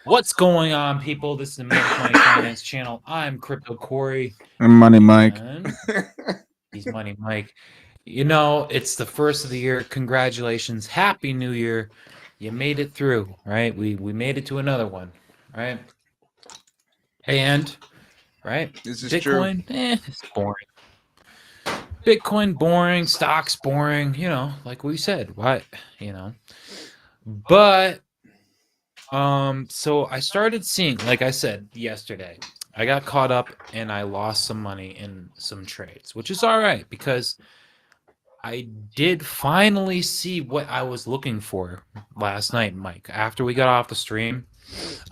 What's going on, people? This is the Make Money Finance channel. I'm Crypto Corey, Money Mike. and he's Money Mike. You know, it's the first of the year. Congratulations. Happy New Year. You made it through, right? We made it to another one, right? And, right? This is true. Bitcoin, it's boring. Bitcoin, boring. Stocks, boring. Like we said, what? You know. But so I started seeing, like I said yesterday, I got caught up and I lost some money in some trades, which is all right because I did finally see what I was looking for last night, Mike. After we got off the stream,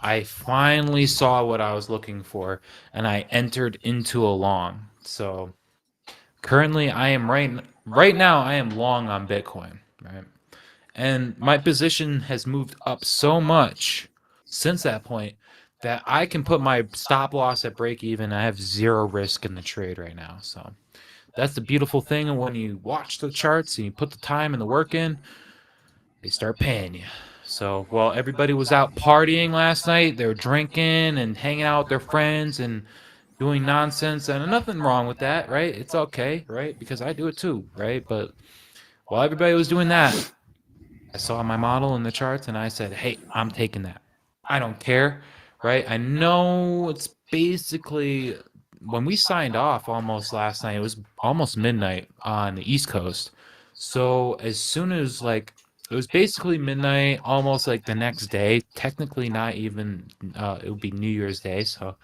I finally saw what I was looking for and I entered into a long. So currently I am right now I am long on Bitcoin, right? And my position has moved up so much since that point that I can put my stop loss at break even. I have zero risk in the trade right now. So that's the beautiful thing. And when you watch the charts and you put the time and the work in, they start paying you. So while everybody was out partying last night, they were drinking and hanging out with their friends and doing nonsense, and nothing wrong with that, right? It's okay, right? Because I do it too, right? But while everybody was doing that, I saw my model in the charts and I said, hey, I'm taking that. I don't care, right? I know it's basically when we signed off almost last night, it was almost midnight on the East Coast. So as soon as it was basically midnight, almost like the next day, technically not even, it would be New Year's Day. So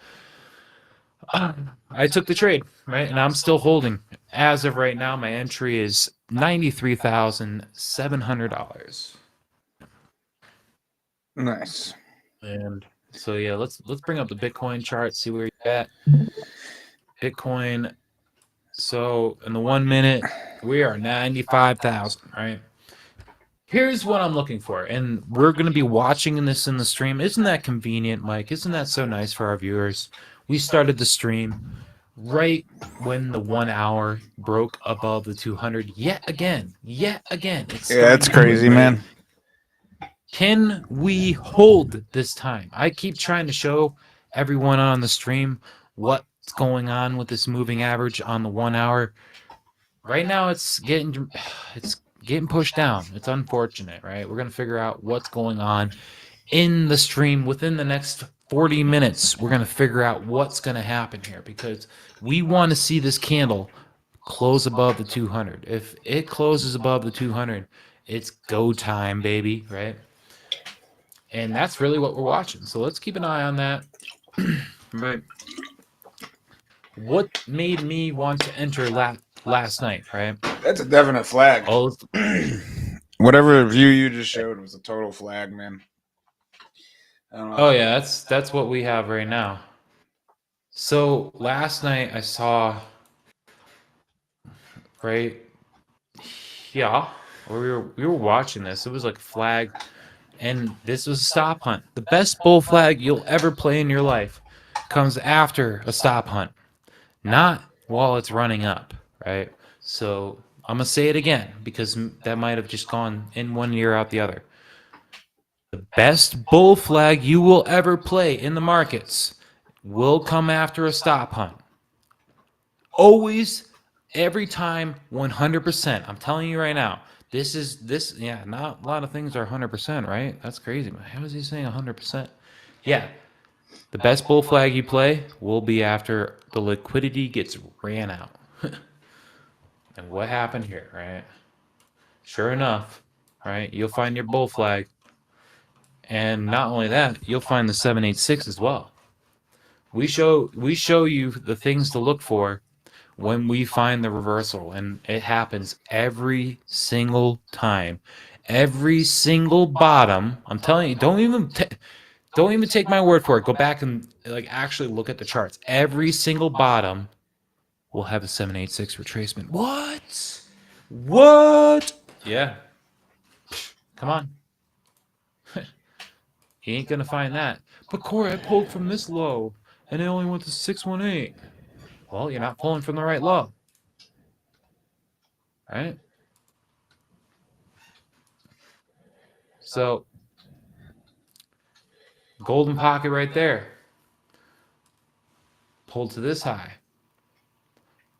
I took the trade, right? And I'm still holding. As of right now, my entry is $93,700. Nice. And so yeah, let's bring up the Bitcoin chart, see where you're at. Bitcoin. So in the 1 minute, we are 95,000, right? Here's what I'm looking for, and we're gonna be watching this in the stream. Isn't that convenient, Mike? Isn't that so nice for our viewers? We started the stream right when the 1 hour broke above the 200 yet again. It's Yeah, starting that's to do it, crazy, right? man. Can we hold this time? I keep trying to show everyone on the stream what's going on with this moving average on the 1 hour. Right now it's getting pushed down. It's unfortunate, right? We're going to figure out what's going on in the stream within the next 40 minutes. We're going to figure out what's going to happen here because we want to see this candle close above the 200. If it closes above the 200, it's go time, baby, right? And that's really what we're watching. So let's keep an eye on that. Right. What made me want to enter last night, right? That's a definite flag. Oh, Whatever view you just showed was a total flag, man. I don't know. oh yeah, that's what we have right now. So last night I saw, right? Yeah, we were watching this. It was like flag, and this was a stop hunt. The best bull flag you'll ever play in your life comes after a stop hunt, not while it's running up, right? So I'm gonna say it again because that might have just gone in one ear out the other. The best bull flag you will ever play in the markets will come after a stop hunt. Always, every time, 100%. I'm telling you right now. Yeah, not a lot of things are 100%, right? That's crazy. How is he saying 100%? Yeah, the best bull flag you play will be after the liquidity gets ran out. And what happened here, right? Sure enough, right? You'll find your bull flag. And not only that, you'll find the 786 as well. We show you the things to look for when we find the reversal, and it happens every single time. Every single bottom. I'm telling you, don't even take my word for it. Go back and actually look at the charts. Every single bottom will have a 786 retracement. What? Yeah. Come on. He ain't gonna find that. But Corey, I pulled from this low, and it only went to 618. Well, you're not pulling from the right low, right? So golden pocket right there. Pulled to this high.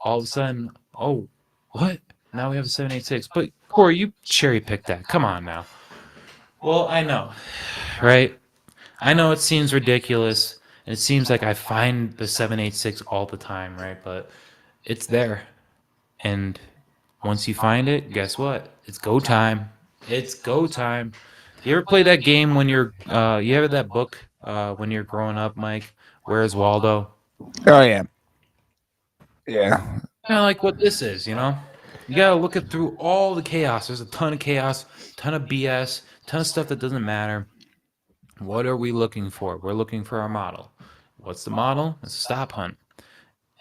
All of a sudden, oh, what? Now we have a 786. But Corey, you cherry picked that. Come on now. Well, I know, right? I know it seems ridiculous, and it seems like I find the 786 all the time, right? But it's there. And once you find it, guess what? It's go time. It's go time. You ever play that game when you ever that book when you're growing up, Mike? Where's Waldo? Oh yeah, yeah. Kind of like what this is, you know? You gotta look it through all the chaos. There's a ton of chaos, ton of BS, ton of stuff that doesn't matter. What are we looking for? We're looking for our model. What's the model? It's a stop hunt.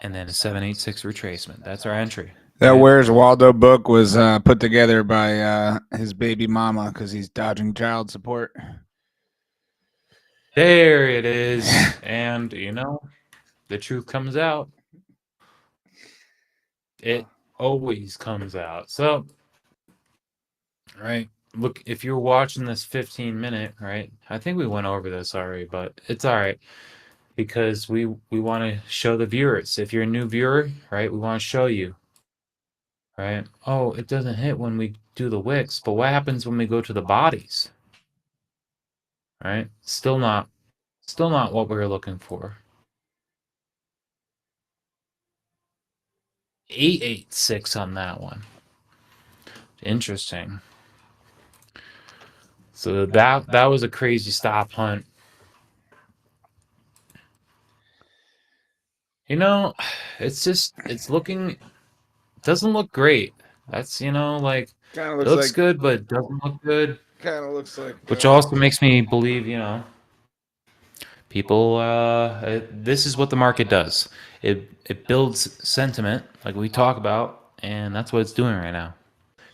And then a 786 retracement. That's our entry. That Right? Where's Waldo book was put together by his baby mama because he's dodging child support. There it is. And, you know, the truth comes out. It always comes out. So, right. Look, if you're watching this 15-minute, right? I think we went over this already, but it's all right because we want to show the viewers. If you're a new viewer, right, we want to show you, right? Oh, it doesn't hit when we do the wicks, but what happens when we go to the bodies? Right? Still not what we were looking for. 886 on that one. Interesting. So that was a crazy stop hunt. You know, it's looking doesn't look great. That's like Kind of it looks looks like. good, but it doesn't look good. Kind of looks like. Which also makes me believe, people this is what the market does. It builds sentiment like we talk about, and that's what it's doing right now.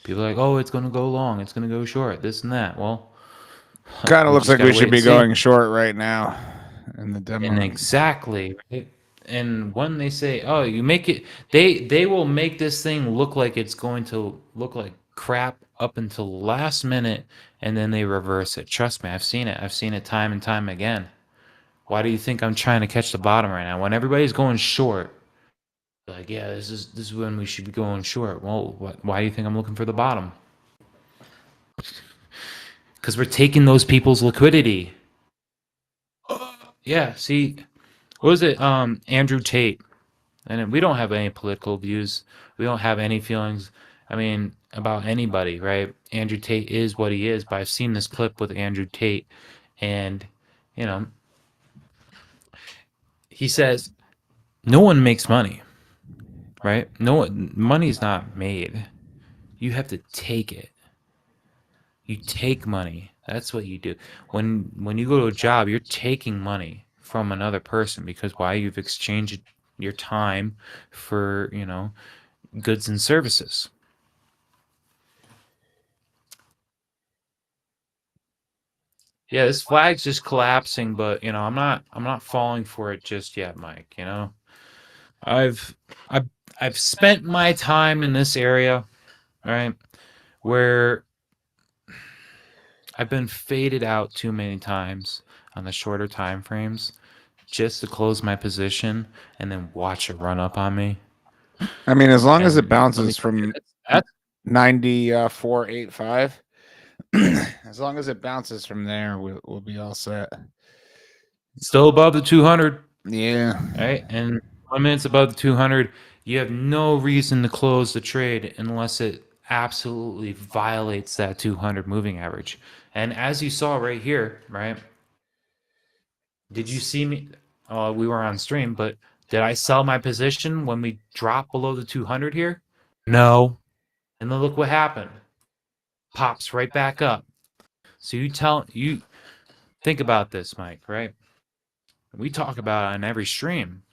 People are like, oh, it's gonna go long, it's gonna go short, this and that. Well, Kind of we looks just like we gotta wait should and be see. going short right now in the demo. And exactly, right? And when they say, "Oh, you make it," they will make this thing look like it's going to look like crap up until the last minute, and then they reverse it. Trust me, I've seen it. I've seen it time and time again. Why do you think I'm trying to catch the bottom right now? When everybody's going short, like, yeah, this is when we should be going short. Well, why do you think I'm looking for the bottom? Because we're taking those people's liquidity. Yeah, see, what was it? Andrew Tate. And we don't have any political views. We don't have any feelings, I mean, about anybody, right? Andrew Tate is what he is, but I've seen this clip with Andrew Tate, and, you know, he says, no one makes money, right? Money's not made. You have to take it. You take money. That's what you do. When you go to a job, you're taking money from another person because why? You've exchanged your time for, goods and services. Yeah, this flag's just collapsing, but I'm not falling for it just yet, Mike. I've I've I've spent my time in this area, right, where I've been faded out too many times on the shorter time frames just to close my position and then watch it run up on me. I mean, as long as And it bounces from that's 94.85, as long as it bounces from there, we'll be all set. still above the 200. Yeah. Right? And 1 minute's above the 200, you have no reason to close the trade unless it absolutely violates that 200 moving average. And as you saw right here, right? Did you see me? We were on stream, but did I sell my position when we dropped below the 200 here? No. And then look what happened. Pops right back up. So you think about this, Mike, right? We talk about it on every stream.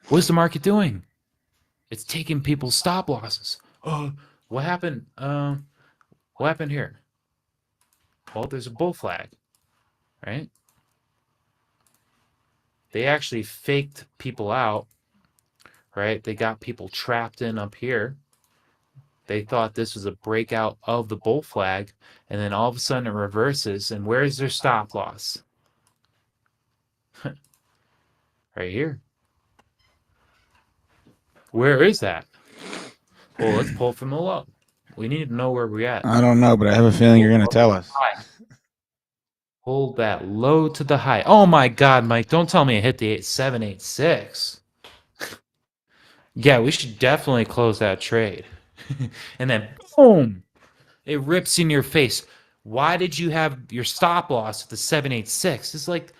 What's the market doing? It's taking people's stop losses. Oh, what happened? What happened here? Well, there's a bull flag, right? They actually faked people out, right? They got people trapped in up here. They thought this was a breakout of the bull flag, and then all of a sudden it reverses. And where's their stop loss? Right here. Where is that? Well, let's pull from the low. We need to know where we're at. I don't know, but I have a feeling you're Pull gonna up tell to the us. high. Hold that low to the high. Oh my God, Mike! Don't tell me it hit the 786. Yeah, we should definitely close that trade. And then boom, it rips in your face. Why did you have your stop loss at the 786? It's like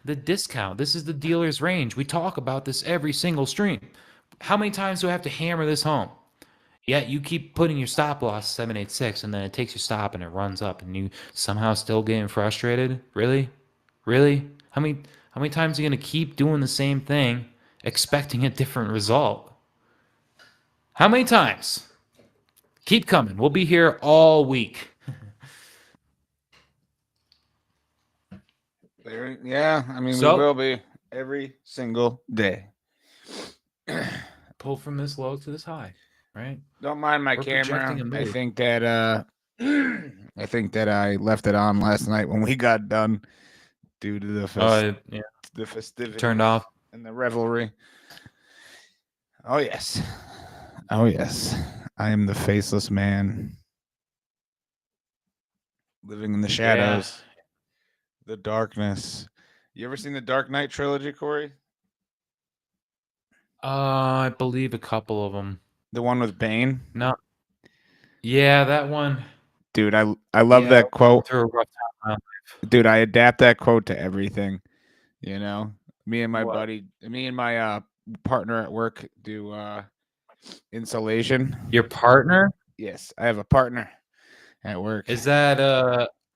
the discount. This is the dealer's range. We talk about this every single stream. How many times do I have to hammer this home? Yet you keep putting your stop loss 786, and then it takes your stop and it runs up, and you somehow still getting frustrated. Really, really? How many times are you gonna keep doing the same thing, expecting a different result? How many times? Keep coming. We'll be here all week. Yeah, I mean, we So will be every single day. pull from this low to this high, right? Don't mind my We're camera. projecting a I move. think that I think that I left it on last night when we got done due to Yeah, the festivities turned off. and the revelry. Oh yes. Oh yes. I am the faceless man living in the shadows, the darkness. You ever seen the Dark Knight trilogy, Corey? I believe a couple of them. The one with Bane? No. Yeah, that one. Dude, I love Yeah, that quote. through a rough time. Dude, I adapt that quote to everything. You know, me and my What? partner at work do insulation. Your partner? Yes, I have a partner at work. Is that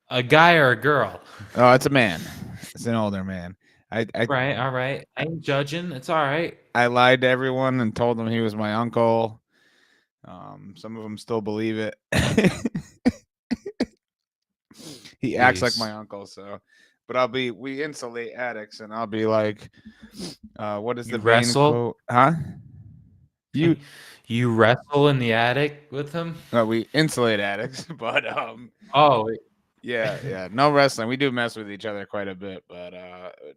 a guy or a girl? Oh, it's a man. It's an older man. I Right, all right. I ain't judging. It's all right. I lied to everyone and told them he was my uncle. Some of them still believe it. He acts like Jeez. my uncle, so. But we insulate attics, and I'll be like, what is You the Bane wrestle? quote? Huh? You You wrestle in the attic with him? we insulate attics, but Oh, yeah, no wrestling. We do mess with each other quite a bit, but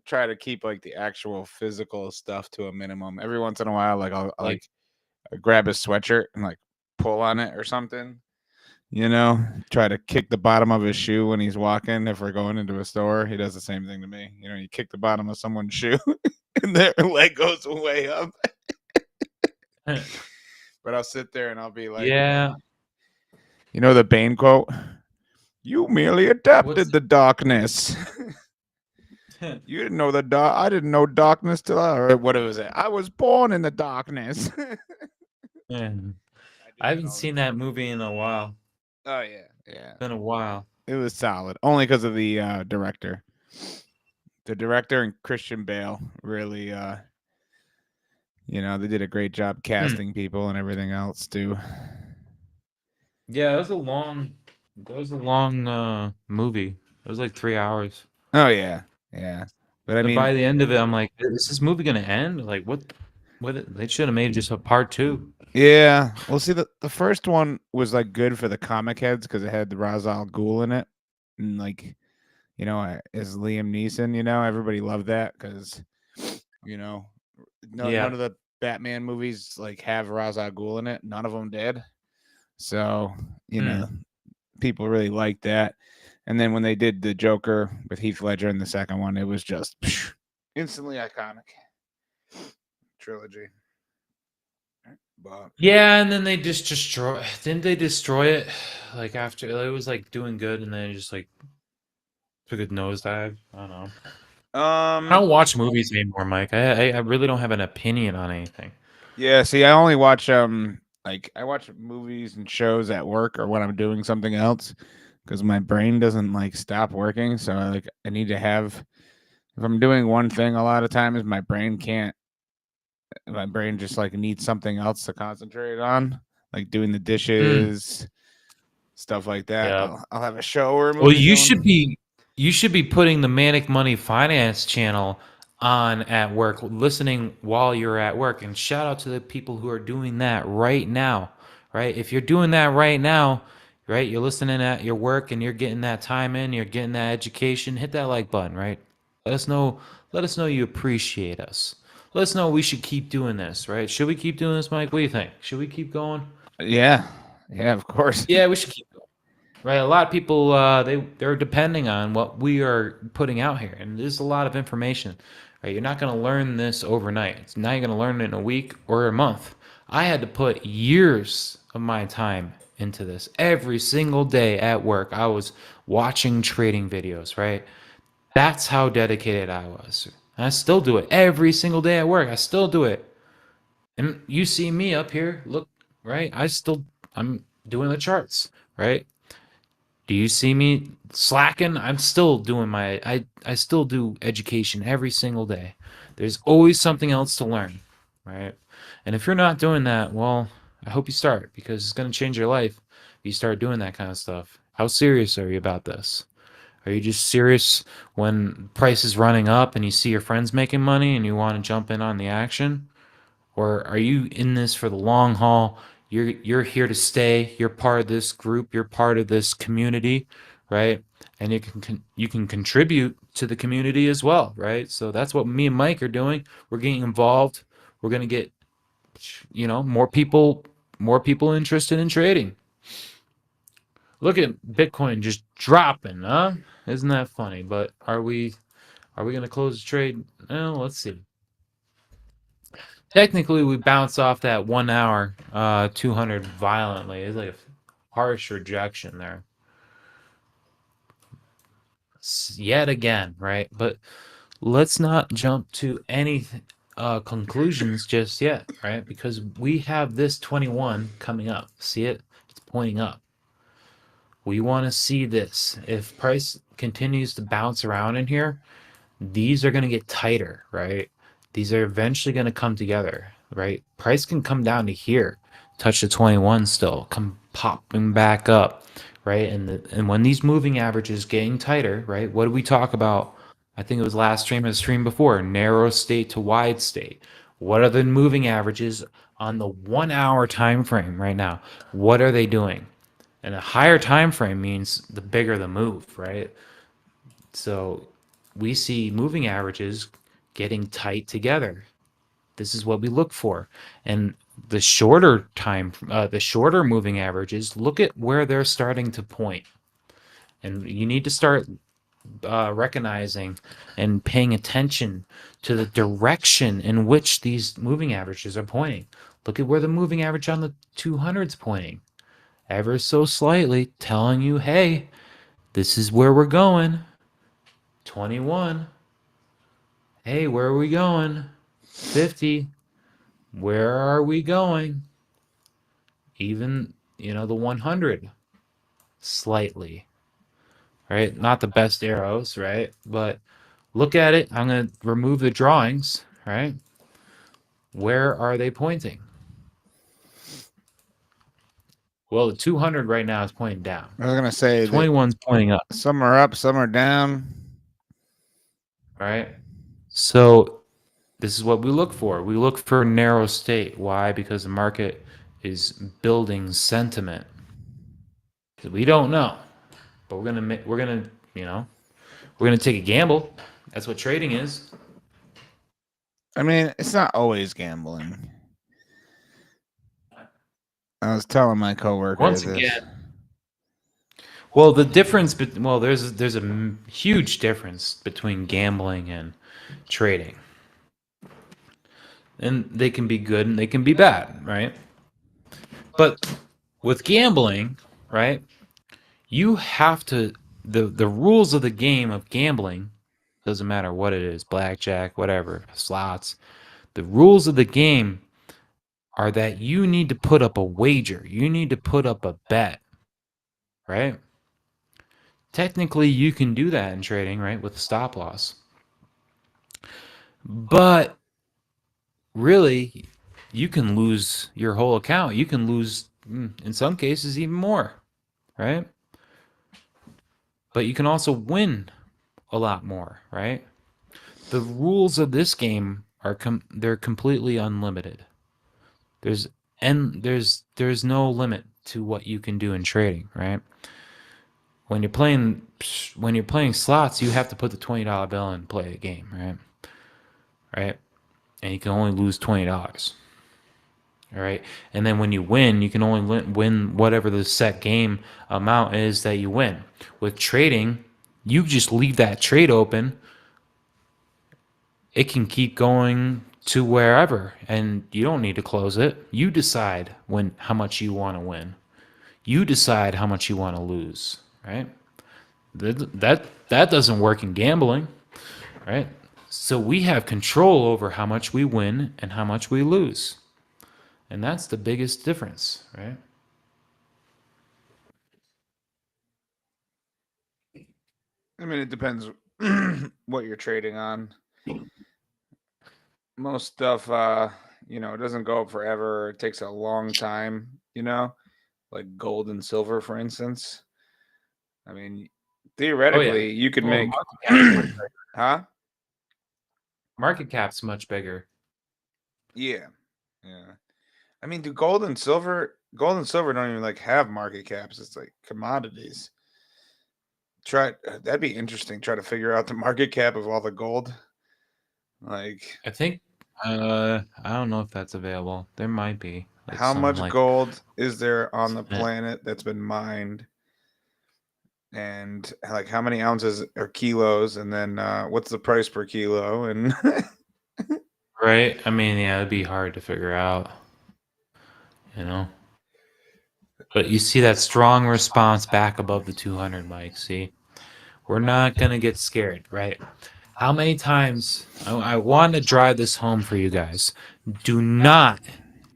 try to keep like the actual physical stuff to a minimum. Every once in a while, like I'll like grab his sweatshirt and like pull on it or something. You know, try to kick the bottom of his shoe when he's walking. If we're going into a store, he does the same thing to me. You know, you kick the bottom of someone's shoe and their leg goes way up. But I'll sit there and I'll be like, yeah. you know, the Bane quote. You merely adapted What's the darkness. You didn't know the dark. I didn't know darkness till what was it? I was born in the darkness. Man, I haven't seen that movie in a while. Oh yeah, yeah. It's been a while. It was solid, only because of the director. The director and Christian Bale really, they did a great job casting people and everything else too. Yeah, it was a long movie. It was like 3 hours. Oh yeah, yeah. But I But mean, by the end of it, I'm like, is this movie gonna end? Like, what? They should have made just a part 2. yeah. Well, see, the first one was like good for the comic heads because it had the Ra's al Ghul in it, and like, as Liam Neeson. Everybody loved that because, none Yeah. of the Batman movies like have Ra's al Ghul in it. None of them did. So people really liked that. And then when they did the Joker with Heath Ledger in the second one, it was just instantly iconic trilogy. But Yeah, and then they just didn't they destroy it? Like after it was like doing good, and then it just like took a nosedive. I don't know. I don't watch movies anymore, Mike. I really don't have an opinion on anything. Yeah, see, I only watch I watch movies and shows at work or when I'm doing something else because my brain doesn't like stop working. So I need to have if I'm doing one thing a lot of times, my brain just like needs something else to concentrate on, like doing the dishes, stuff like that. Yeah. I'll have a show or a movie. Well, you should be putting the Manic Money Finance channel on at work, listening while you're at work. And shout out to the people who are doing that right now, right? If you're doing that right now, right, you're listening at your work and you're getting that time in, you're getting that education, hit that like button, right? Let us know. Let us know you appreciate us. Let us know we should keep doing this, right? Should we keep doing this, Mike? What do you think? Should we keep going? Yeah, yeah, of course. Yeah, we should keep going. Right, a lot of people they're depending on what we are putting out here, and there's a lot of information. Right, you're not going to learn this overnight. It's now you're going to learn it in a week or a month. I had to put years of my time into this. Every single day at work, I was watching trading videos. Right, that's how dedicated I was. And I still do it every single day at work. I still do it. And you see me up here, look, right? I'm doing the charts, right? Do you see me slacking? I'm still doing I still do education every single day. There's always something else to learn, right? And if you're not doing that, well, I hope you start because it's going to change your life if you start doing that kind of stuff. How serious are you about this? Are you just serious when price is running up and you see your friends making money and you want to jump in on the action? Or are you in this for the long haul? You're here to stay. You're part of this group. You're part of this community, right? And you can contribute to the community as well, right? So that's what me and Mike are doing. We're getting involved. We're gonna get more people interested in trading. Look at Bitcoin just dropping, huh? Isn't that funny? But are we gonna close the trade? Well, let's see. Technically, we bounce off that 1 hour 200 violently. It's like a harsh rejection there. Yet again, right? But let's not jump to any conclusions just yet, right? Because we have this 21 coming up. See it? It's pointing up. We want to see this. If price continues to bounce around in here, these are going to get tighter, right? These are eventually going to come together, right? Price can come down to here, touch the 21 still, come popping back up, right? And when these moving averages getting tighter, right? What did we talk about? I think it was last stream or the stream before, narrow state to wide state. What are the moving averages on the 1 hour time frame right now? What are they doing? And a higher time frame means the bigger the move, right? So we see moving averages getting tight together. This is what we look for. And the shorter the shorter moving averages, look at where they're starting to point. And you need to start recognizing and paying attention to the direction in which these moving averages are pointing. Look at where the moving average on the 200 is pointing, ever so slightly, telling you, hey, this is where we're going. 21. Hey, where are we going? 50. Where are we going? Even, the 100. Slightly. Right? Not the best arrows, right? But look at it. I'm going to remove the drawings, right? Where are they pointing? Well, the 200 right now is pointing down. I was gonna say 21's pointing up. Some are up, some are down. Right? So this is what we look for. We look for narrow state. Why? Because the market is building sentiment. We don't know, but we're gonna take a gamble. That's what trading is. I mean, it's not always gambling. I was telling my coworker Once this. again, well, the difference, there's a huge difference between gambling and trading, and they can be good and they can be bad, right? But with gambling, right, you have to the rules of the game of gambling, doesn't matter what it is, blackjack, whatever, slots. The rules of the game are that you need to put up a wager. You need to put up a bet, right? Technically, you can do that in trading, right, with a stop loss. But really, you can lose your whole account. You can lose, in some cases, even more, right? But you can also win a lot more, right? The rules of this game are they're completely unlimited. There's no limit to what you can do in trading, right? when you're playing slots, you have to put the $20 bill in and play a game, right? Right? And you can only lose $20. All right. And then when you win, you can only win whatever the set game amount is that you win. With trading, you just leave that trade open. It can keep going to wherever, and you don't need to close it. You decide how much you want to win. You decide how much you want to lose, right? That doesn't work in gambling, right? So we have control over how much we win and how much we lose. And that's the biggest difference, right? I mean, it depends what you're trading on. Most stuff, it doesn't go up forever. It takes a long time, like gold and silver, for instance. I mean, theoretically, you could make, huh? Market cap's much bigger. Yeah, yeah. I mean, do gold and silver don't even like have market caps. It's like commodities. That'd be interesting. Try to figure out the market cap of all the gold. Like, I think I don't know if that's available. There might be. Like how much like, gold is there on the planet that's been mined? And like how many ounces or kilos, and then what's the price per kilo? And right? I mean, yeah, it'd be hard to figure out, you know. But you see that strong response back above the 200, Mike. See, we're not gonna get scared, right? How many times I want to drive this home for you guys? Do not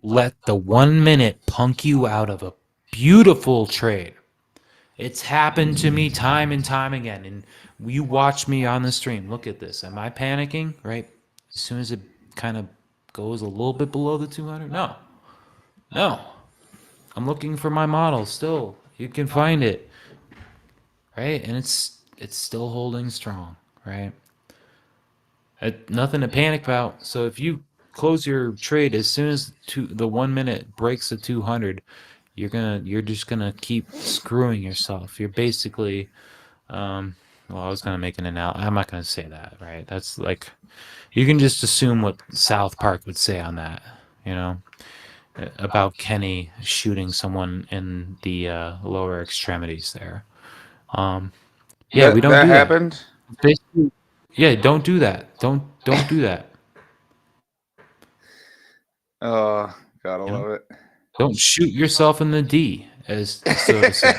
let the 1 minute punk you out of a beautiful trade. It's happened to me time and time again. And you watch me on the stream. Look at this. Am I panicking? Right? As soon as it kind of goes a little bit below the 200? No. No. I'm looking for my model still. You can find it. Right? And it's still holding strong. Right? Nothing to panic about. So if you close your trade as soon as the 1 minute breaks the 200, you're just gonna keep screwing yourself. You're basically well, I was gonna make an analogy. I'm not gonna say that, right? That's like you can just assume what South Park would say on that, about Kenny shooting someone in the lower extremities there. Yeah, we don't that do happened. That. Basically, yeah, don't do that. Don't do that. Oh, gotta love it. Don't shoot yourself in the D, as so to say.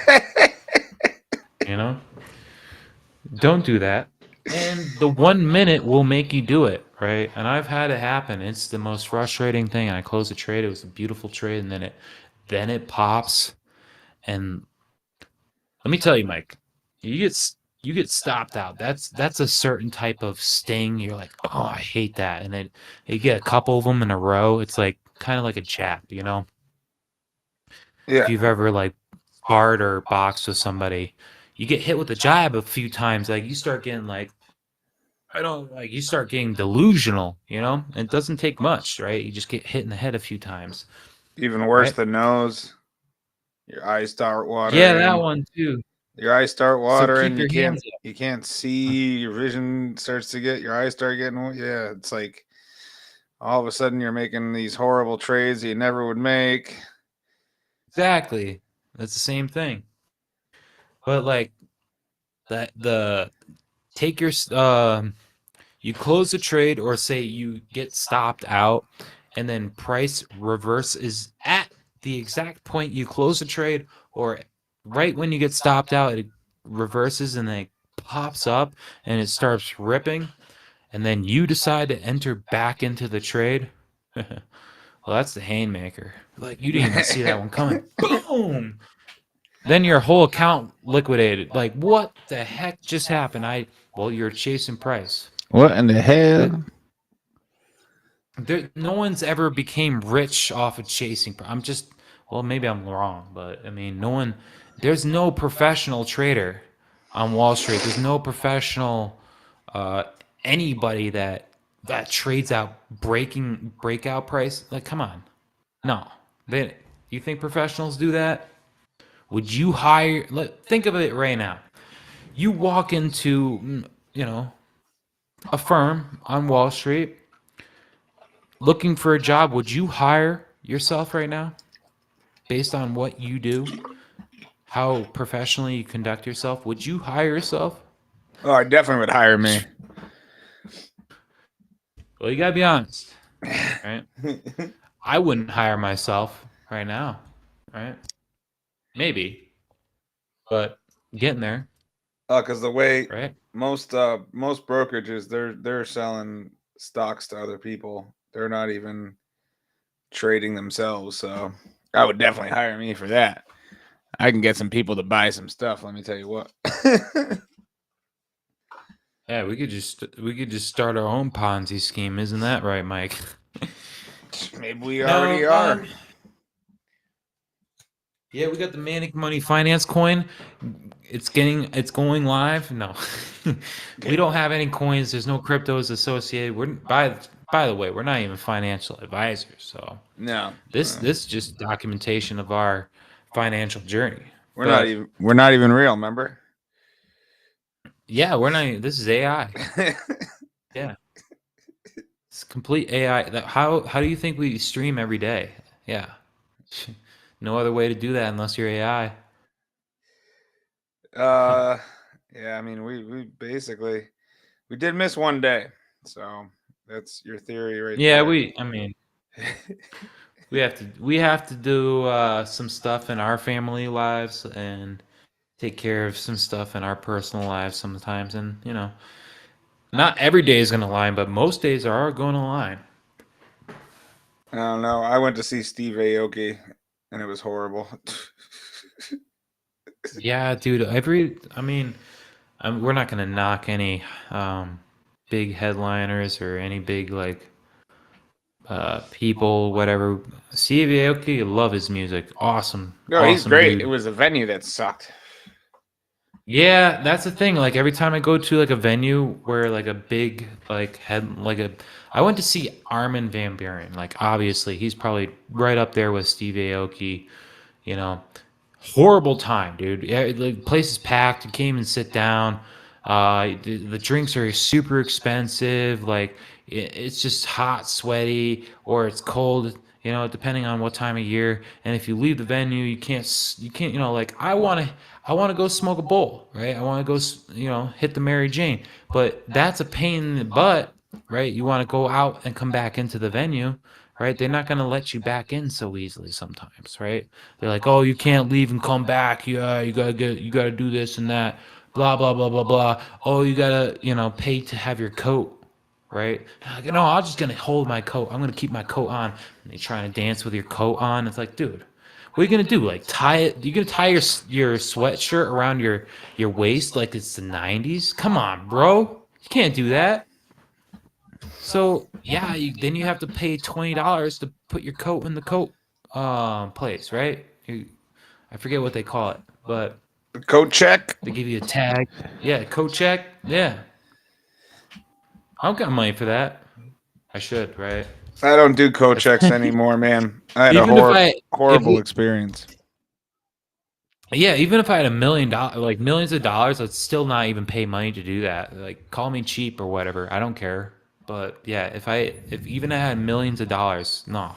Don't do that. And the 1 minute will make you do it, right? And I've had it happen. It's the most frustrating thing. I closed a trade. It was a beautiful trade, and then it pops. And let me tell you, Mike, you get stopped out. That's a certain type of sting. You're like, oh, I hate that. And then you get a couple of them in a row. It's like kind of like a jab, Yeah. If you've ever like sparred or boxed with somebody, you get hit with a jab a few times. Like you start getting like, you start getting delusional, It doesn't take much, right? You just get hit in the head a few times. Even worse, right? the nose. Your eyes start watering. Yeah, that one too. Your eyes start watering. So you can't see. Your vision starts to your eyes start getting. Yeah, it's like all of a sudden you're making these horrible trades you never would make. Exactly. That's the same thing. But like take your you close the trade, or say you get stopped out, and then price reverse is at the exact point you close the trade, or right when you get stopped out, it reverses and then it pops up and it starts ripping, and then you decide to enter back into the trade. Well, that's the haymaker. Like you didn't even see that one coming. Boom! Then your whole account liquidated. Like, what the heck just happened? Well, you're chasing price. What in the hell? No one's ever became rich off of chasing. Well, maybe I'm wrong, but I mean, there's no professional trader on Wall Street. There's no professional anybody that trades out breakout price. Like, come on, no. You think professionals do that? Would you hire? Think of it right now. You walk into, a firm on Wall Street looking for a job. Would you hire yourself right now based on what you do, how professionally you conduct yourself? Would you hire yourself? Oh, I definitely would hire me. Well, you gotta be honest, right? I wouldn't hire myself right now, right? Maybe, but getting there, Because the way right? most brokerages, they're selling stocks to other people. They're not even trading themselves. So I would definitely hire me for that. I can get some people to buy some stuff. Let me tell you what. Yeah, we could just start our own Ponzi scheme, isn't that right, Mike? Maybe we already are. Yeah, we got the Manic Money Finance coin. It's going live. No, we don't have any coins. There's no cryptos associated. We're by the way, we're not even financial advisors. So No, this is just documentation of our financial journey. we're not even real. Remember? Yeah, we're not. This is AI. Yeah, it's complete AI. How do you think we stream every day? Yeah, no other way to do that unless you're AI. Yeah. I mean, we basically we did miss one day, so that's your theory right Yeah, there. I mean, we have to do some stuff in our family lives and take care of some stuff in our personal lives sometimes, and not every day is going to align, but most days are going to align. I don't know. I went to see Steve Aoki, and it was horrible. Yeah, dude. I mean, we're not going to knock any big headliners or any big like people, whatever. Steve Aoki, love his music. Awesome, No, he's awesome great. dude. It was a venue that sucked. Yeah, that's the thing. Like every time I go to like a venue where like a big like head like a I went to see Armin van Buuren. Like obviously he's probably right up there with Steve Aoki, you know. Horrible time, dude. Yeah, the place is packed. You can't even sit down. The drinks are super expensive. Like it's just hot, sweaty, or it's cold. Depending on what time of year. And if you leave the venue, you can't. Like I want to go smoke a bowl, right? I want to go, hit the Mary Jane. But that's a pain in the butt, right? You want to go out and come back into the venue, right? They're not going to let you back in so easily sometimes, right? They're like, oh, you can't leave and come back. Yeah, you gotta do this and that. Blah blah blah blah blah. Oh, you gotta, pay to have your coat, right? Like, no, I'm just gonna hold my coat. I'm gonna keep my coat on. And you're trying to dance with your coat on. It's like, dude, what are you gonna do? Like tie it? You gonna tie your sweatshirt around your waist like it's the '90s? Come on, bro. You can't do that. So yeah, then you have to pay $20 to put your coat in the coat place, right? I forget what they call it, but Coat check. they give you a tag. Yeah, coat check. Yeah, I don't got money for that. I should, right? I don't do coat checks anymore, man. I had Even horrible experience. Yeah, even if I had $1 million, like millions of dollars, I'd still not even pay money to do that. Like, call me cheap or whatever. I don't care. But yeah, if even I had millions of dollars, no,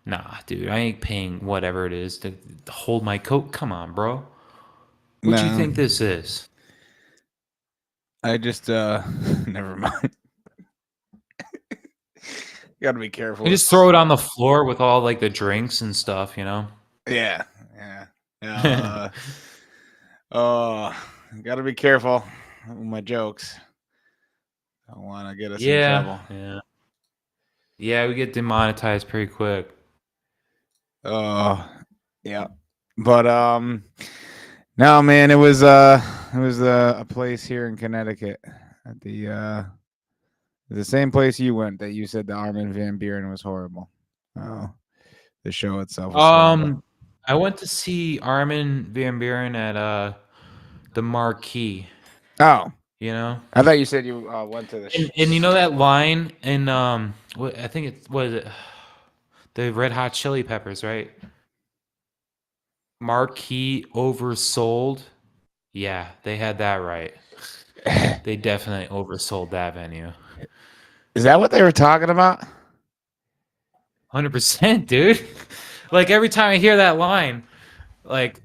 nah, dude, I ain't paying whatever it is to hold my coat. Come on, bro. What do you No, think this is? I just never mind. You gotta be careful. You just throw it on the floor with all like the drinks and stuff, Yeah. Oh, gotta be careful with my jokes. Don't want to get us in trouble. Yeah, we get demonetized pretty quick. Oh, yeah. But no, man, it was a place here in Connecticut at the same place you went that you said the Armin van Buuren was horrible. Oh, the show itself was horrible. I went to see Armin van Buuren at the Marquee. Oh, I thought you said you went to the. And you know that line in I think it was the Red Hot Chili Peppers, right? marquee oversold. Yeah, they had that right. They definitely oversold that venue. Is that what they were talking about? 100%, dude. Like every time I hear that line, like,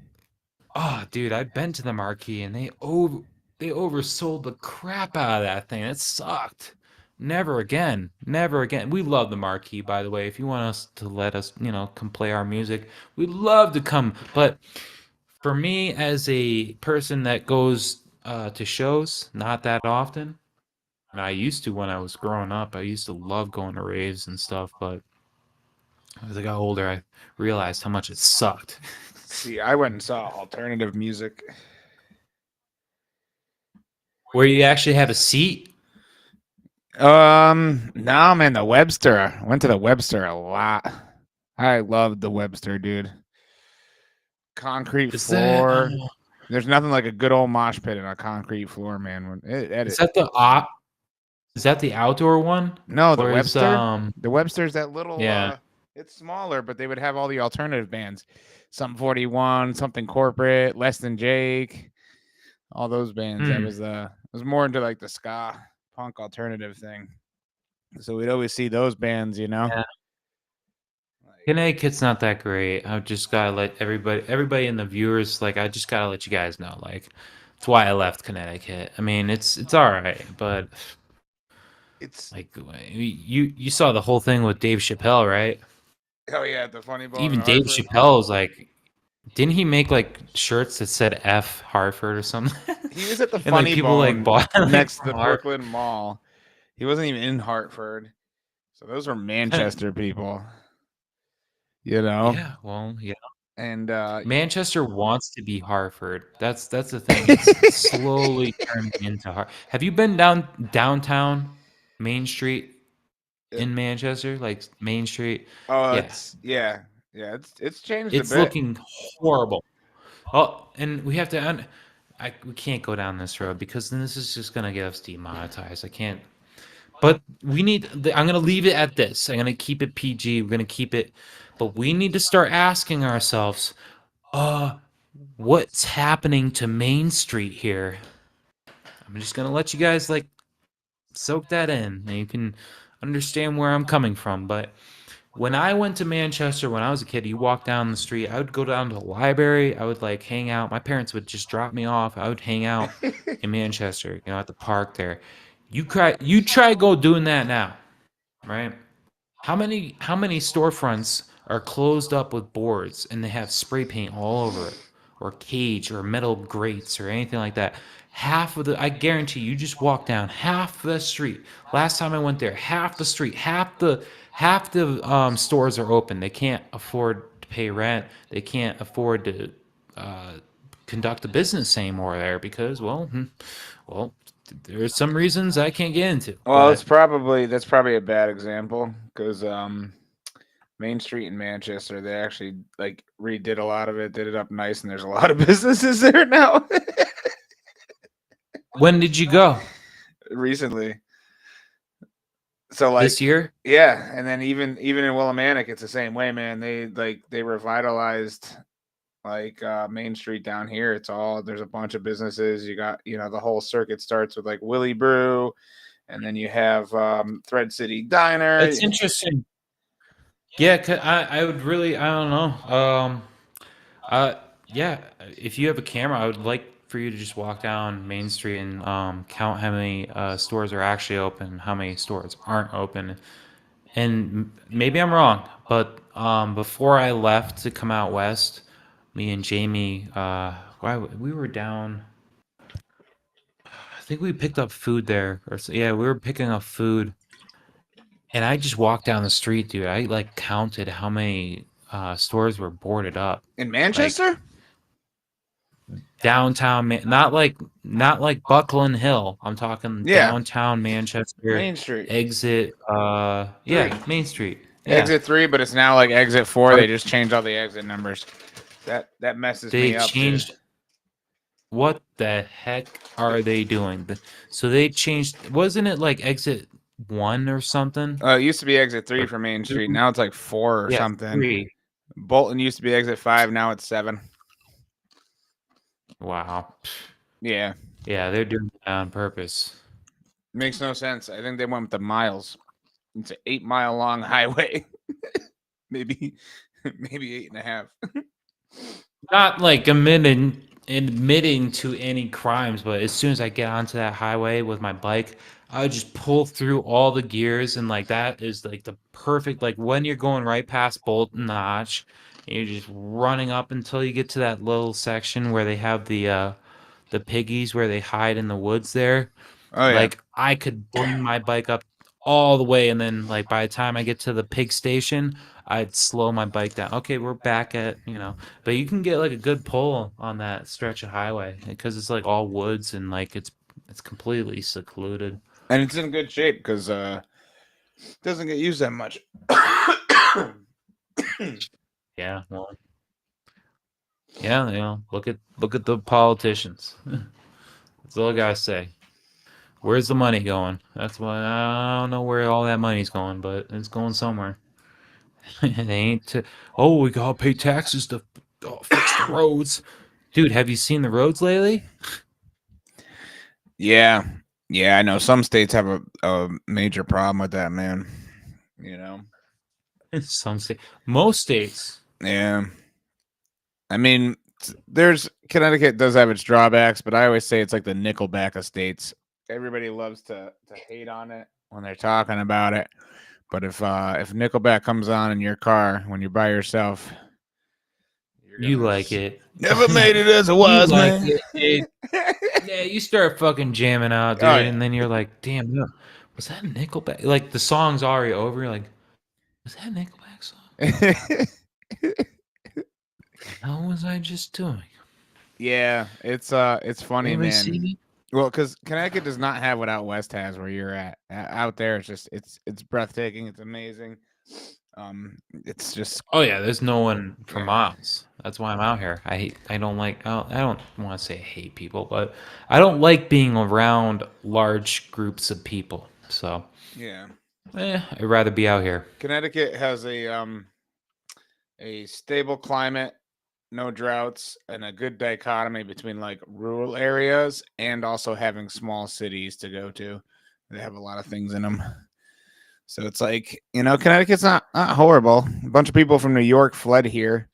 oh, dude, I've been to the marquee and they oversold the crap out of that thing. It sucked. Never again. Never again. We love the marquee, by the way. If you want us to let us, come play our music, we'd love to come. But for me, as a person that goes to shows not that often, and I used to when I was growing up, I used to love going to raves and stuff. But as I got older, I realized how much it sucked. See, I went and saw alternative music. Where you actually have a seat. No, man, the Webster. I went to the Webster a lot. I loved the Webster, dude. Concrete Is floor. that There's nothing like a good old mosh pit in a concrete floor, man. is that the is that the outdoor one? No, the Or is Webster. The Webster's that little. yeah. It's smaller, but they would have all the alternative bands. Something 41, something corporate, Less Than Jake, all those bands. That was it was more into like the ska punk alternative thing. So we'd always see those bands, Yeah. Connecticut's not that great. I just gotta let everybody in the viewers, like, I just gotta let you guys know, like, that's why I left Connecticut. I mean, it's all right, but It's like you saw the whole thing with Dave Chappelle, right? oh yeah, the Funny Bone. Even Dave Chappelle was like, didn't he make like shirts that said F Hartford or something? He was at the and Funny like people Bone like bought next to the Hartford. Brooklyn Mall. He wasn't even in Hartford, so those were Manchester people. You know. Yeah, well, yeah. And Manchester wants to be Hartford. That's the thing. It's slowly turning into Hartford. Have you been downtown Main Street in Manchester, like Main Street? oh, Yeah, it's changed it's a bit. looking horrible. Oh, and we have to. We can't go down this road because then this is just gonna get us demonetized. I can't. But we need. I'm gonna leave it at this. I'm gonna keep it PG. We're gonna keep it. But we need to start asking ourselves, what's happening to Main Street here? I'm just gonna let you guys like soak that in, and you can understand where I'm coming from. But when I went to Manchester when I was a kid, you walk down the street, I would go down to the library, I would like hang out. My parents would just drop me off. I would hang out in Manchester, at the park there. You try go doing that now, right? How many storefronts are closed up with boards and they have spray paint all over it, or cage or metal grates or anything like that? I guarantee you just walk down half the street. Last time I went there, half the street, half the stores are open. They can't afford to pay rent. They can't afford to conduct a business anymore there because, well, there's some reasons I can't get into. Well, But that's probably a bad example because Main Street in Manchester, they actually like redid a lot of it, did it up nice, and there's a lot of businesses there now. when did you go? Recently. So like This year? yeah, and then even in Willimantic, it's the same way, man. They revitalized like Main Street down here. There's a bunch of businesses. You got the whole circuit starts with like Willie Brew, and then you have Thread City Diner. It's interesting. Yeah, I would really, I don't know. Yeah, if you have a camera, I would like for you to just walk down Main Street and count how many stores are actually open, how many stores aren't open. And maybe I'm wrong, but before I left to come out west, me and Jamie, we were down. I think we picked up food there, yeah, we were picking up food. And I just walked down the street, dude. I like counted how many stores were boarded up. In Manchester? Downtown, not like Buckland Hill. I'm talking downtown Manchester. Main Street. Exit. Main Street. Yeah. Exit 3, but it's now like Exit 4. They just changed all the exit numbers. That messes me up. They changed. Dude. What the heck are they doing? So they changed. Wasn't it like Exit 1 or something? It used to be Exit 3 for Main Street. Now it's like 4 or something. 3. Bolton used to be Exit 5. Now it's 7. Wow. Yeah, Yeah, they're doing that on purpose. makes no sense. I think they went with the miles. It's an 8 mile long highway. maybe, maybe 8.5. Not like admitting to any crimes, but as soon as I get onto that highway with my bike, I would just pull through all the gears, and like that is like the perfect, like when you're going right past Bolton Notch, and you're just running up until you get to that little section where they have the piggies where they hide in the woods there. Oh yeah. Like I could bring my bike up all the way, and then like by the time I get to the pig station, I'd slow my bike down. Okay, we're back at, but you can get like a good pull on that stretch of highway because it's like all woods and like it's completely secluded. And it's in good shape because it doesn't get used that much. Yeah, well, yeah, look at the politicians. That's all I gotta say. Where's the money going? That's why I don't know where all that money's going, but it's going somewhere. They ain't to, oh, we gotta pay taxes to fix the roads. Dude, have you seen the roads lately? Yeah, yeah, I know some states have a major problem with that, man. You know. Some state, most states. Yeah. I mean, there's Connecticut does have its drawbacks, but I always say it's like the Nickelback of states. Everybody loves to hate on it when they're talking about it. But if Nickelback comes on in your car when you're by yourself, you're You gonna like it. never made it as a You wise like man. it, dude. Yeah, you start fucking jamming out, dude, Oh yeah. and then you're like, damn, no, was that Nickelback? Like the song's already over. You're like, was that a Nickelback song? How was I just doing? Yeah, it's funny, Anybody see man. me? Well, because Connecticut does not have what out west has, where you're at. Out there, it's just it's breathtaking. It's amazing. It's just Oh yeah, there's no one for yeah, miles. That's why I'm out here. I don't like I don't want to say I hate people, but I don't like being around large groups of people. So, yeah. I'd rather be out here. Connecticut has a stable climate, no droughts, and a good dichotomy between like rural areas and also having small cities to go to. They have a lot of things in them. So it's like, Connecticut's not horrible. A bunch of people from New York fled here.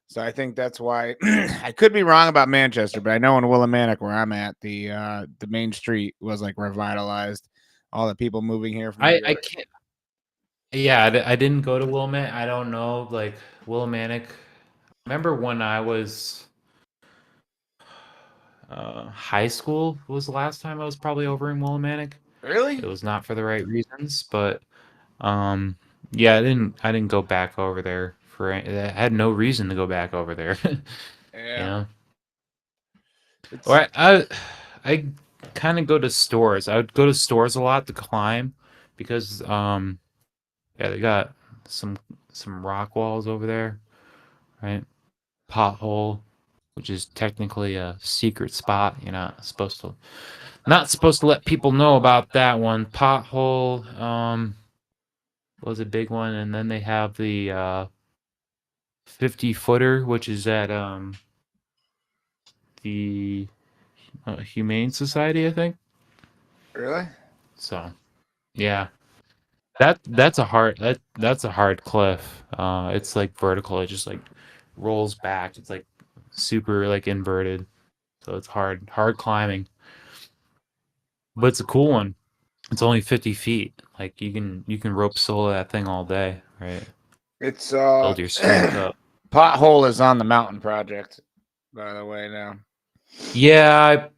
So I think that's why I could be wrong about Manchester, but I know in Willimantic where I'm at, the main street was like revitalized. All the people moving here from New I York. can't. Yeah, I didn't go to Wilmette. I don't know like Willimantic. Remember when I was high school was the last time I was probably over in Willimantic. Really? It was not for the right reasons, but um, yeah, I didn't go back over there I had no reason to go back over there. You Yeah. know, It's or I kind of go to stores. I would go to stores a lot to climb because yeah, they got some rock walls over there, right? Pothole, which is technically a secret spot. You're not supposed to let people know about that one. Pothole was a big one, and then they have the 50 footer, which is at the Humane Society, I think. really? So yeah, that's a hard cliff. It's like vertical. It just like rolls back. It's like super like inverted, so it's hard climbing. But it's a cool one. It's only 50 feet. Like you can rope solo that thing all day, right? It's Build your strength up. Pothole is on the mountain project, by the way, now. Yeah,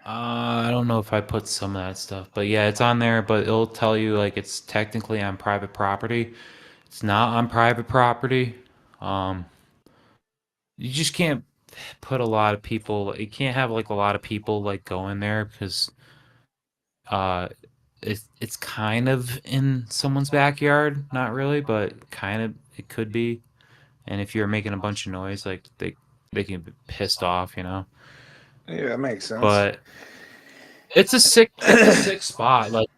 I don't know if I put some of that stuff, but yeah, it's on there. But it'll tell you like it's technically on private property. It's not on private property. Um, you just can't put a lot of people. You can't have like a lot of people like go in there because uh, it's kind of in someone's backyard. Not really, but kind of it could be. And if you're making a bunch of noise, like they can be pissed off. Yeah, that makes sense. But it's a sick spot. Like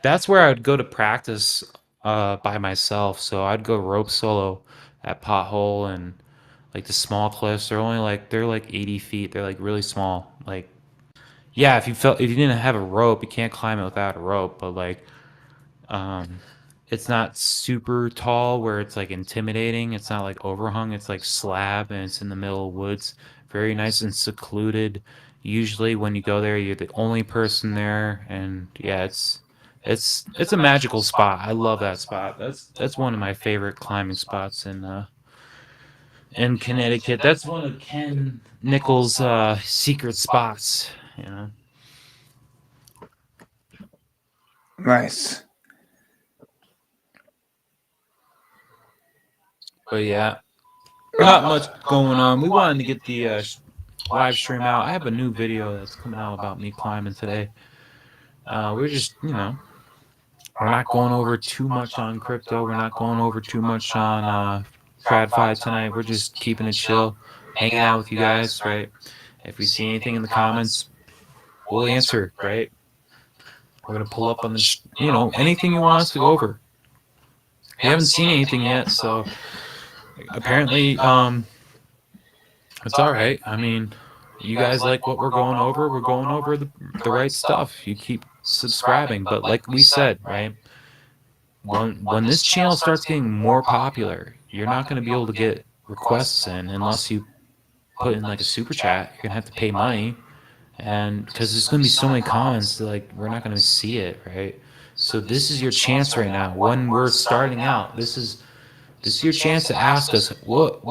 that's where I'd go to practice by myself. So I'd go rope solo at Pothole and like the small cliffs. They're like 80 feet. They're like really small. Like yeah, if you didn't have a rope, you can't climb it without a rope. But like um, it's not super tall where it's like intimidating. It's not like overhung. It's like slab and it's in the middle of woods. Very nice and secluded. Usually when you go there, you're the only person there, and yeah, it's a magical spot. I love that spot. That's one of my favorite climbing spots in Connecticut. That's one of Ken Nichols' secret spots. You know. Nice. But yeah, not much going on. We wanted to get the live stream out. I have a new video that's coming out about me climbing today. We're just, we're not going over too much on crypto. We're not going over too much on TradFi tonight. We're just keeping it chill, hanging out with you guys, right? If we see anything in the comments, we'll answer, right? We're gonna pull up on the, anything you want us to go over. We haven't seen anything yet, so apparently, it's all right. I mean, you guys like what we're going over. We're going over the right stuff. You keep subscribing, but like we said, right? When this channel starts getting more popular, you're not going to be able to get requests in unless you put in like a super chat. You're gonna have to pay money, and because there's going to be so many comments, that, like we're not going to see it, right? So this is your chance right now. When we're starting out, this is your chance to ask us what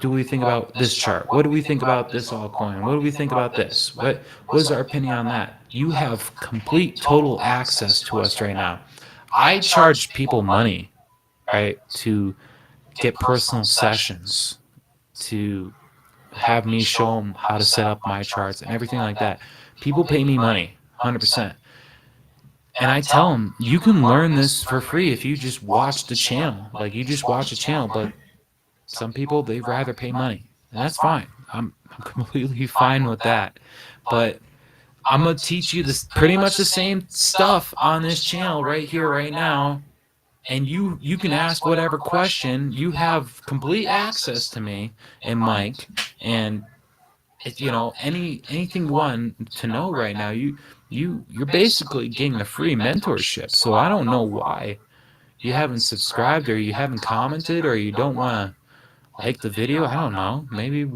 do we think about this chart? What do we think about this altcoin? What do we think about this? What is our opinion on that? You have complete total access to us right now. I charge people money, right, to get personal sessions, to have me show them how to set up my charts and everything like that. People pay me money, 100%. And I tell them, you can learn this for free if you just watch the channel. Like, you just watch the channel, but some people, they'd rather pay money. And that's fine. I'm completely fine with that. But I'm going to teach you this pretty much the same stuff on this channel right here, right now. And you can ask whatever question. You have complete access to me and Mike. And if anything you want to know right now, you're basically getting a free mentorship. So I don't know why you haven't subscribed, or you haven't commented, or you don't want to like the video. I don't know. Maybe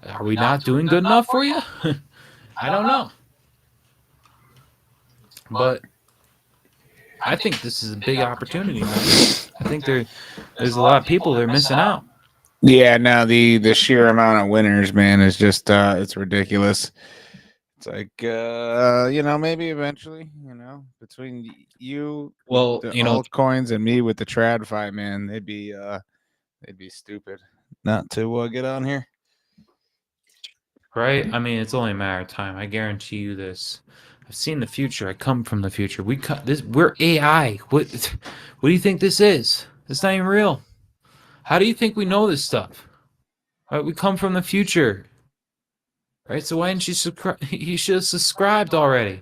are we not doing good enough for you? I don't know. But I think this is a big opportunity, man. I think there's a lot of people that are missing out. Yeah, no, the sheer amount of winners, man, is just it's ridiculous. It's like maybe eventually, between you, Well, the altcoins, and me with the TradFi, man, they'd be stupid not to get on here. Right? I mean, it's only a matter of time. I guarantee you this. I've seen the future. I come from the future. We're AI. What do you think this is? It's not even real. How do you think we know this stuff? Right? We come from the future. Right? So why didn't you subscribe? You should have subscribed already.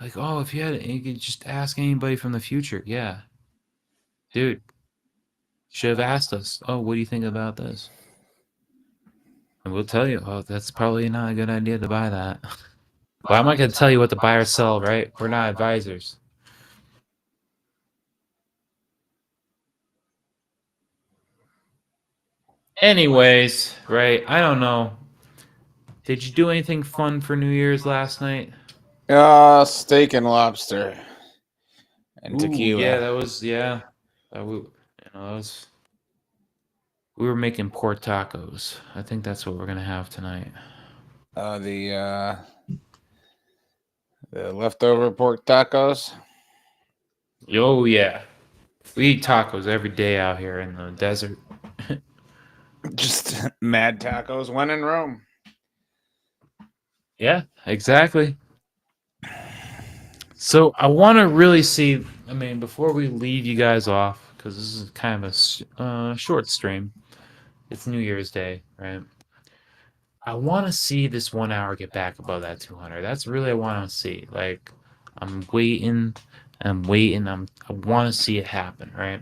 Like, oh, if you could just ask anybody from the future. Yeah. Dude. Should have asked us, oh, what do you think about this? And we'll tell you, oh, that's probably not a good idea to buy that. Well, I'm not going to tell you what to buy or sell, right? We're not advisors. Anyways, right? I don't know. Did you do anything fun for New Year's last night? Steak and lobster and tequila. Yeah, that was we were making pork tacos. I think that's what we're gonna have tonight. The leftover pork tacos. Oh yeah, we eat tacos every day out here in the desert. Just mad tacos when in Rome. Yeah, exactly. So I want to really see. I mean, before we leave you guys off, because this is kind of a short stream. It's New Year's Day, right? I want to see this 1 hour get back above that 200. That's really what I want to see. Like, I'm waiting. I want to see it happen, right?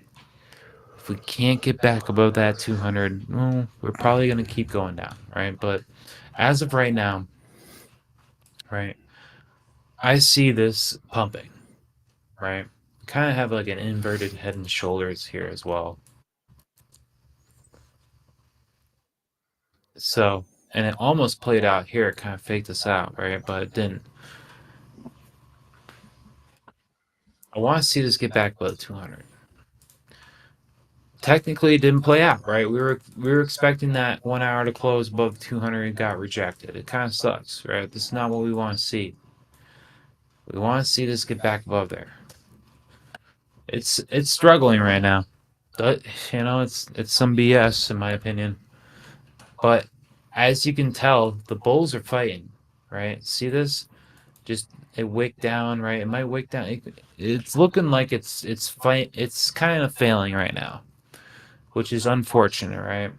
If we can't get back above that 200, well, we're probably going to keep going down, right? But as of right now, right, I see this pumping, right? Kind of have like an inverted head and shoulders here as well. So, and it almost played out here. It kind of faked us out, right? But it didn't. I want to see this get back below 200. Technically, it didn't play out, right? We were expecting that 1 hour to close above 200 and got rejected. It kind of sucks, right? This is not what we want to see. We want to see this get back above there. It's struggling right now. But, it's some BS in my opinion. But as you can tell, the bulls are fighting, right? See this? Just it wick down, right? It might wick down. It's looking like it's kind of failing right now, which is unfortunate, right?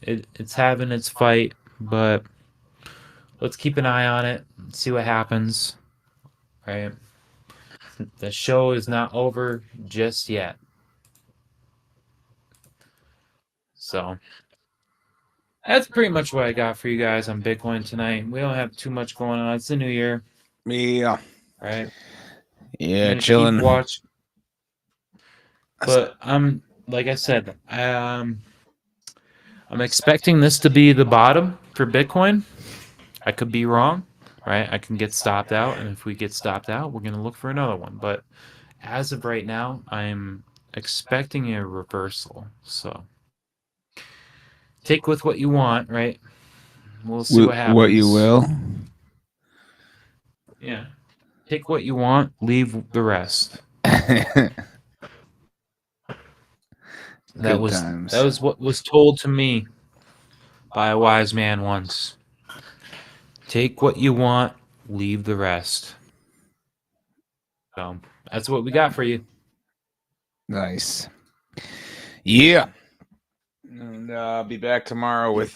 It's having its fight, but let's keep an eye on it and see what happens, right? The show is not over just yet. So that's pretty much what I got for you guys on Bitcoin tonight. We don't have too much going on. It's the new year. Yeah. Right? Yeah, chilling. Keep watch. But like I said, I'm expecting this to be the bottom for Bitcoin. I could be wrong, right? I can get stopped out, and if we get stopped out, we're going to look for another one. But as of right now, I'm expecting a reversal. So take with what you want, right? We'll see what happens. What you will. Yeah. Take what you want, leave the rest. That was what was told to me by a wise man once. Take what you want, leave the rest. So that's what we got for you. Nice. Yeah. And I'll be back tomorrow with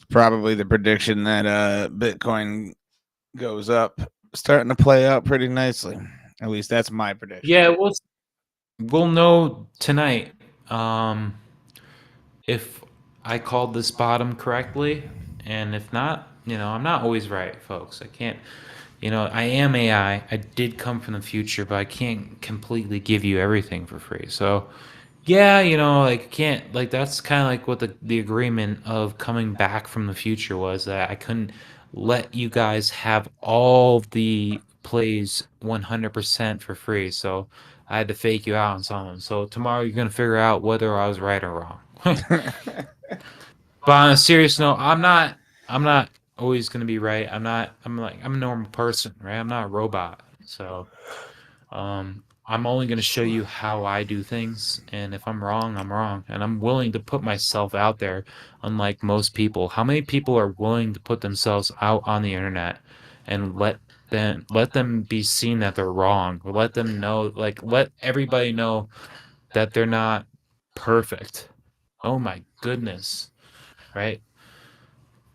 probably the prediction that Bitcoin goes up, starting to play out pretty nicely. At least that's my prediction. Yeah, we'll know tonight if I called this bottom correctly, and if not, I'm not always right, folks. I can't. I am AI. I did come from the future, but I can't completely give you everything for free. So, yeah, like can't like that's kind of like what the agreement of coming back from the future was, that I couldn't let you guys have all the plays 100% for free. So I had to fake you out on some of them. So tomorrow you're gonna figure out whether I was right or wrong. But on a serious note, I'm not always gonna be right. I'm a normal person, right? I'm not a robot. So I'm only going to show you how I do things, and if I'm wrong, I'm wrong, and I'm willing to put myself out there, unlike most people. How many people are willing to put themselves out on the internet and let them be seen that they're wrong, or let them know, let everybody know that they're not perfect? Oh my goodness, right?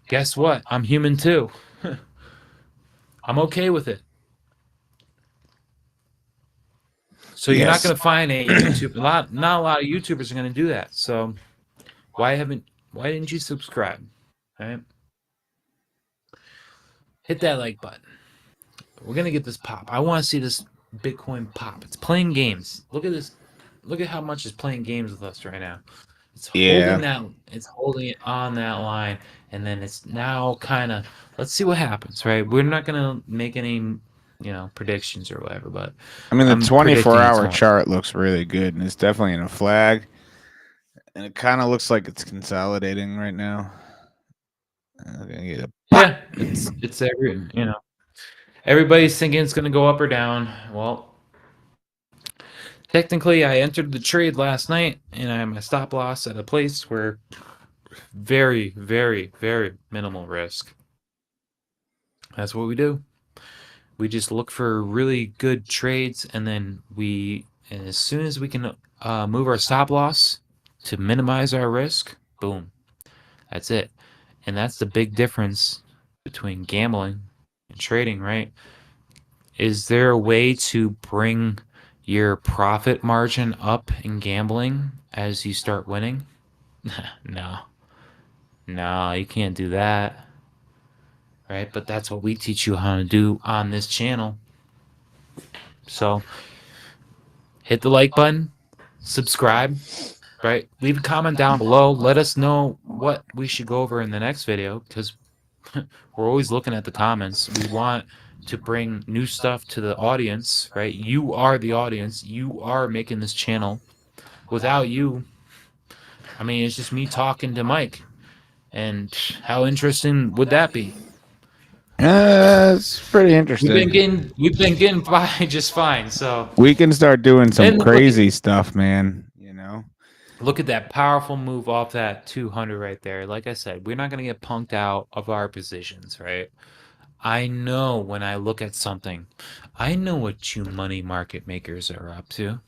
Guess what? I'm human too. I'm okay with it. So you're not going to find a YouTube. Not a lot of YouTubers are going to do that. So why didn't you subscribe? Right? Hit that like button. We're going to get this pop. I want to see this Bitcoin pop. It's playing games. Look at this. Look at how much it's playing games with us right now. It's holding it on that line, and then it's now kind of, let's see what happens, right? We're not going to make any predictions or whatever, but I mean, the 24-hour chart looks really good, and it's definitely in a flag, and it kind of looks like it's consolidating right now. Yeah, it's everybody's thinking it's going to go up or down. Well, technically, I entered the trade last night, and I have my stop loss at a place where very, very, very minimal risk. That's what we do. We just look for really good trades, and then as soon as we can move our stop loss to minimize our risk, boom, that's it. And that's the big difference between gambling and trading, right? Is there a way to bring your profit margin up in gambling as you start winning? No. No, you can't do that. Right? But that's what we teach you how to do on this channel. So hit the like button, subscribe, right? Leave a comment down below. Let us know what we should go over in the next video, because we're always looking at the comments. We want to bring new stuff to the audience, right? You are the audience. You are making this channel. Without you, I mean, it's just me talking to Mike. And how interesting would that be? It's pretty interesting. We've been getting by just fine. So we can start doing some And look crazy stuff, man. You know, look at that powerful move off that 200 right there. Like I said, we're not going to get punked out of our positions, right? I know when I look at something, I know what you money market makers are up to.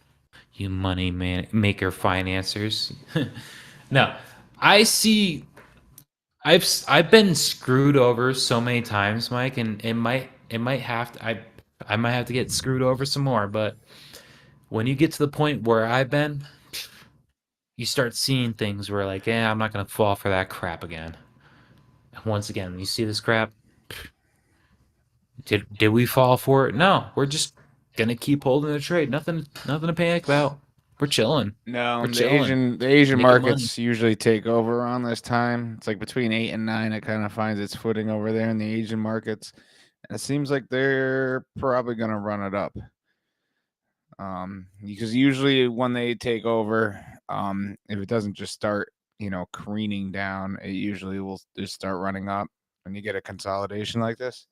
You money maker financiers. No, I see. I've been screwed over so many times, Mike, and it might have to, I might have to get screwed over some more. But when you get to the point where I've been, you start seeing things where like, yeah, I'm not gonna fall for that crap again. Once again, you see this crap. Did we fall for it? No, we're just gonna keep holding the trade. Nothing to panic about. We're chilling. no, We're the chilling. Asian Making markets usually take over around this time. It's like between 8 and 9. It kind of finds its footing over there in the Asian markets, and it seems like they're probably gonna run it up. Because usually when they take over, if it doesn't just start, careening down, it usually will just start running up when you get a consolidation like this.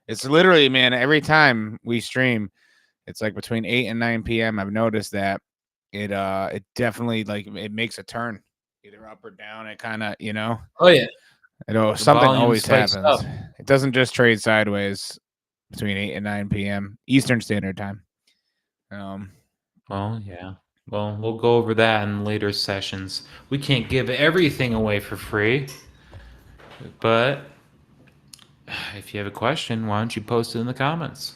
It's literally, man, every time we stream, it's like between 8 and 9 p.m. I've noticed that it definitely, like, it makes a turn either up or down. It kind of, Oh yeah. something volume always spikes happens. up. It doesn't just trade sideways between 8 and 9 p.m. Eastern Standard Time. Well, yeah. Well, we'll go over that in later sessions. We can't give everything away for free. But if you have a question, why don't you post it in the comments?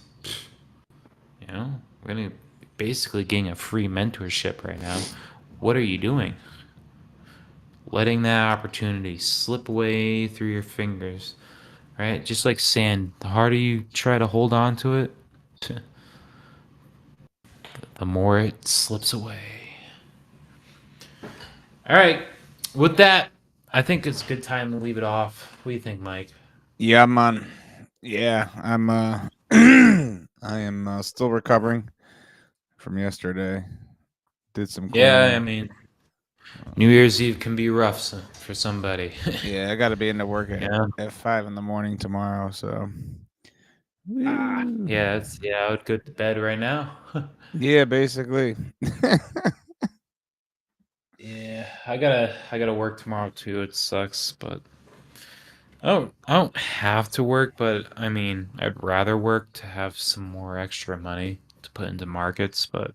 We're gonna basically getting a free mentorship right now. What are you doing? Letting that opportunity slip away through your fingers, right? Just like sand. The harder you try to hold on to it, the more it slips away. All right. With that, I think it's a good time to leave it off. What do you think, Mike? Yeah, man. Yeah, I'm I am still recovering from yesterday. Did some Yeah, cleaning. I mean, New Year's Eve can be rough for somebody. Yeah, I got to be into work at 5 in the morning tomorrow, so Yeah, I would go to bed right now. yeah, basically. Yeah, I gotta work tomorrow too. It sucks, but I don't have to work, but I mean, I'd rather work to have some more extra money to put into markets, but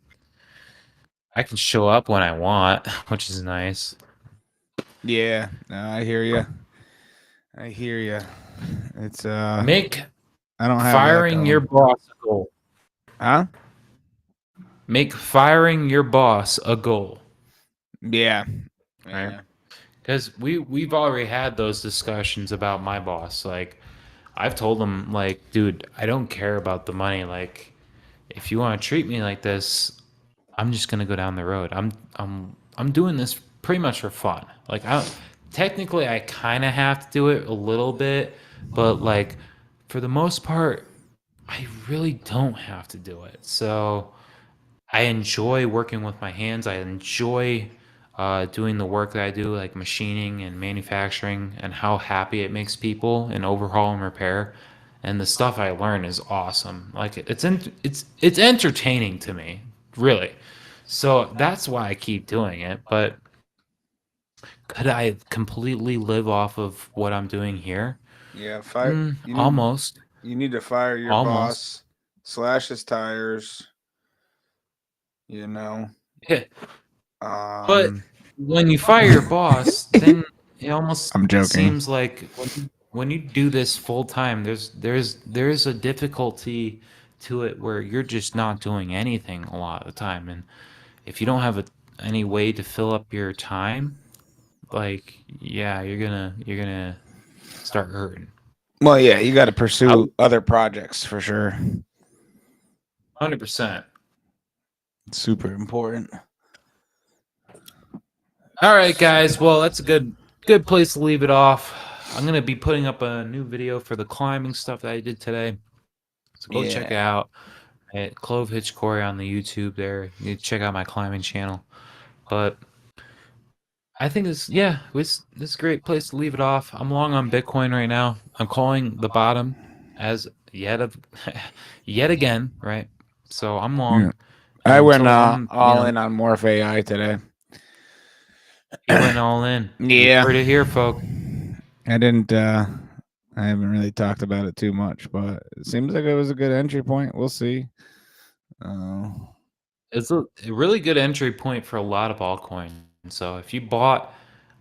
I can show up when I want, which is nice. Yeah, no, I hear you. I hear you. It's Make I don't have firing that, your boss a goal. huh? Make firing your boss a goal. Yeah. Right. Because we've already had those discussions about my boss. Like, I've told him, like, dude, I don't care about the money. Like, if you want to treat me like this, I'm just gonna go down the road. I'm doing this pretty much for fun. Like, technically I kind of have to do it a little bit, but like for the most part, I really don't have to do it. So I enjoy working with my hands. I enjoy doing the work that I do, like machining and manufacturing, and how happy it makes people and overhaul and repair. And the stuff I learn is awesome. Like it's entertaining to me, really. So that's why I keep doing it. But could I completely live off of what I'm doing here? Yeah, Almost. You need to fire your Almost. boss, slash his tires. You know. Yeah. But when you fire your boss, then it almost I'm joking. seems like when you do this full time, there's a difficulty to it where you're just not doing anything a lot of the time, and if you don't have any way to fill up your time, like yeah, you're gonna start hurting. Well, yeah, you got to pursue other projects for sure. 100%. Super important. All right, guys. Well, that's a good place to leave it off. I'm gonna be putting up a new video for the climbing stuff that I did today, so go check it out at Clove Hitch Corey on the YouTube. There, you need to check out my climbing channel. But I think this is a great place to leave it off. I'm long on Bitcoin right now. I'm calling the bottom as yet again, right? So I'm long. Yeah. I went Until all in on Morph AI today. You went all in. Yeah. You heard it here, folks. I didn't. I haven't really talked about it too much, but it seems like it was a good entry point. We'll see. It's a really good entry point for a lot of altcoins. So if you bought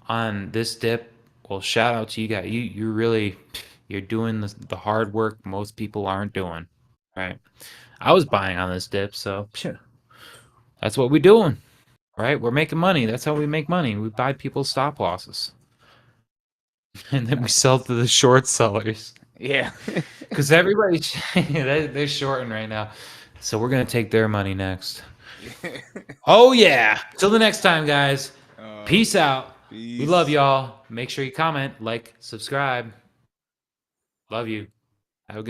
on this dip, well, shout out to you guys. You're doing the hard work most people aren't doing, right? I was buying on this dip, so that's what we're doing, right? We're making money. That's how we make money. We buy people's stop losses, and then we sell to the short sellers. Yeah, because everybody's they're shorting right now, so we're gonna take their money next. Oh yeah! Till the next time, guys. Peace out. We love y'all. Make sure you comment, like, subscribe. Love you. Have a good